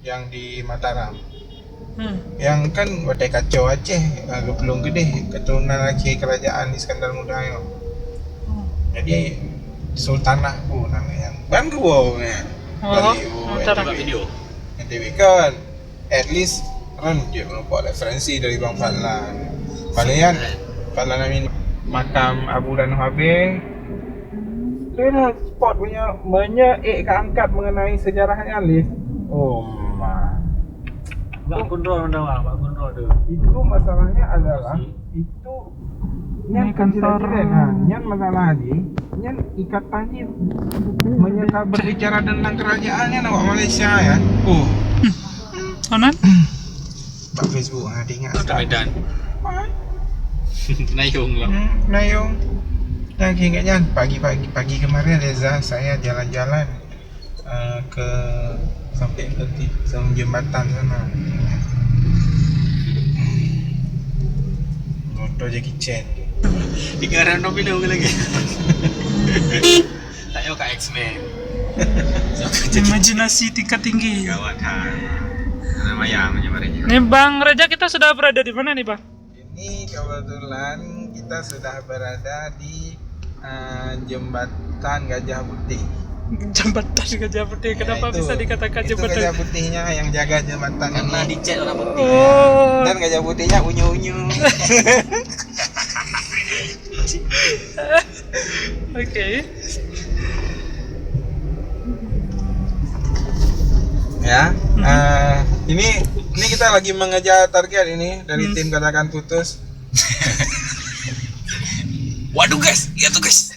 yang di Mataram. Yang kan badai kacau Aceh, belum gede, keturunan Aceh kerajaan Iskandar Muda yo. Jadi Sultanah namanya. Bangku ya. Mataram video. NTV kan at least dia nampak referensi dari Bang Fadlan. Palingan Fadlan Amin makam Abu dan Habib. Dia dah spot punya keangkat mengenai sejarahnya Alif. Oh ma. Bak Kunro tu. Itu masalahnya adalah itu yang kantor yang masalah ni, yang ikatannya menyata berbicara tentang kerajaannya nak Malaysia ya. Kanan? Bak Facebook ada ingat Kat Medan. Nayung lah. Nayung. Dan ingatnya pagi kemarin Reza saya jalan-jalan ke sampai ke jembatan sana. Motor Jackie Chan. Digarang no bila lagi. Saya kat X-Men. Imajinasi tingkat tinggi. Gawat ha. Namanya menyebarnya. Nih Bang Reza, kita sudah berada di mana nih Bang? Ini kebetulan kita sudah berada di jembatan Gajah Putih. Jembatan Gajah Putih. Kenapa itu, bisa dikatakan itu jembatan? Gajah Putihnya yang jaga jembatan Karena ini. dicet orang putih. Oh. Dan Gajah Putihnya unyu-unyu. Oke. Ya, ini kita lagi mengejar target ini dari tim Katakan Putus. Waduh guys, lihat tuh guys.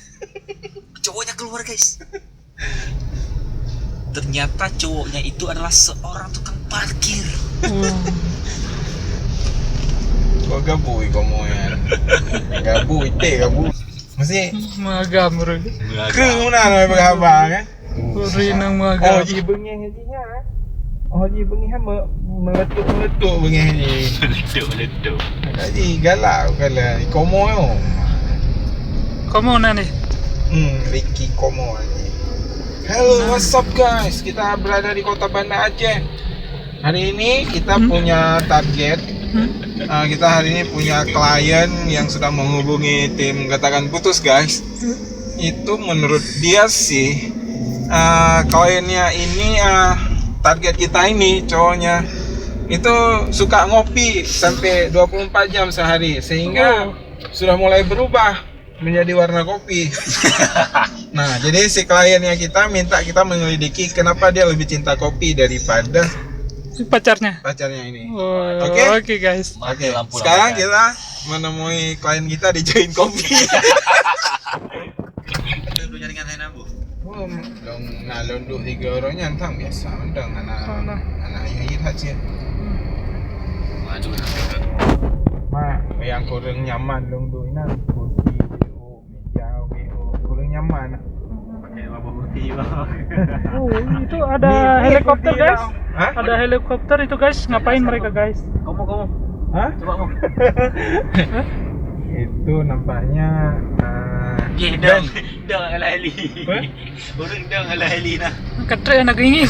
Cowoknya keluar guys. Ternyata cowoknya itu adalah seorang tukang parkir. Kok gabui kamu ya? Gabui, mesti Magam bro. ke mana nak berkhabar kan? Rinang Oh, magam. ji bengih hajinya. Oh, ji bengih meletup bengih haji. Meletup. Haji galak kalau komo yo. Kamu mana nih? Ricky Komo haji. Hello, what's up guys? Kita berada di Kota Banda Aceh. Hari ini kita punya target. Kita hari ini punya klien yang sudah menghubungi tim Katakan Putus guys. Itu menurut dia sih kliennya ini target kita ini cowoknya itu suka ngopi sampai 24 jam sehari sehingga sudah mulai berubah menjadi warna kopi. Nah, jadi si kliennya kita minta kita menyelidiki kenapa dia lebih cinta kopi daripada Pacarnya. ini. Oke guys. Oke, sekarang kita menemui klien kita di Join Kopi. Lu jaringan saya nabu. Dong nalon 3 orang nyantang biasa mendang anak ayah haji. Maju Yang kurang nyaman dong tu ini kursi meja kurang nyaman. pakai wabah putih bang. Itu ada helikopter kursi guys. Hah? Ada helikopter itu guys. Ngapain mereka guys? Kamu. Hah? Coba kamu. Itu nampaknya Dang ala heli. Orang dang ala heli nah. Katre anak ini.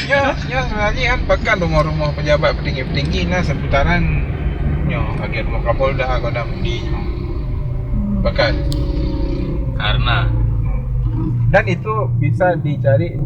ya sebenarnya kan bahkan rumah-rumah pejabat petinggi nah seputaran bagian rumah Kapolda Kodam di bahkan Karena dan itu bisa dicari